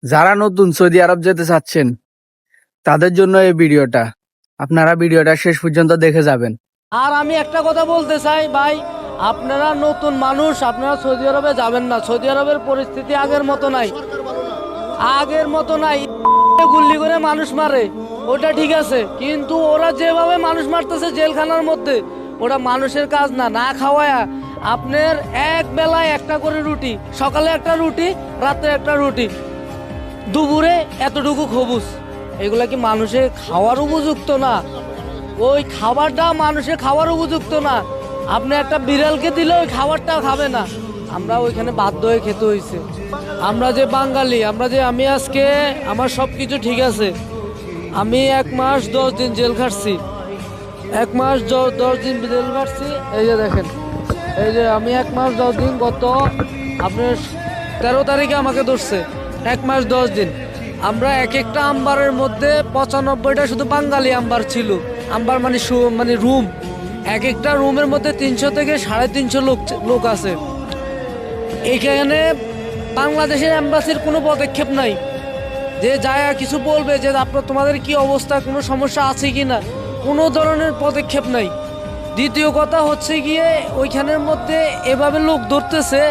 যারা নতুন সৌদি আরব যেতে চাচ্ছেন তাদের জন্য এই ভিডিওটা, আপনারা ভিডিওটা শেষ পর্যন্ত দেখে যাবেন। আর আমি একটা কথা বলতে চাই ভাই, আপনারা নতুন মানুষ, আপনারা সৌদি আরবে যাবেন না। সৌদি আরবের পরিস্থিতি আগের মতো নাই, আগের মতো নাই। গুল্লি করে মানুষ মারে ওটা ঠিক আছে, কিন্তু ওরা যেভাবে মানুষ মারতেছে জেলখানার মধ্যে, ওটা মানুষের কাজ না। না খাওয়ায়া আপনার এক বেলায় একটা করে রুটি, সকালে একটা রুটি, রাত্রে একটা রুটি, দুপুরে এতটুকু খবুস, এগুলা কি মানুষের খাওয়ার উপযুক্ত না? ওই খাবারটা মানুষের খাওয়ার উপযুক্ত না। আপনি একটা বিড়ালকে দিলে ওই খাবারটা খাবে না। আমরা ওইখানে বাধ্য হয়ে খেতে হয়েছে। আমরা যে বাঙালি, আমি আজকে আমার সব কিছু ঠিক আছে। আমি 1 মাস 10 দিন জেল খাটছি, 1 মাস 10 দিন জেল খাটছি। এই যে দেখেন, এই যে আমি 1 মাস 10 দিন, গত আপনার 13 তারিখে আমাকে ধরছে। 1 মাস 10 দিন। আমরা এক একটা আম্বারের মধ্যে 95টা শুধু বাঙালি আম্বার ছিল। আম্বার মানে মানে রুম, এক একটা রুমের মধ্যে 300 থেকে 350 লোক আছে। এইখানে বাংলাদেশের এম্বাসির কোনো পদক্ষেপ নাই যে যায় কিছু বলবে যে তোমাদের কি অবস্থা, কোনো সমস্যা আছে কি না, কোনো ধরনের পদক্ষেপ নাই। দ্বিতীয় কথা হচ্ছে গিয়ে ওইখানের মধ্যে এভাবে লোক ধরতেছে।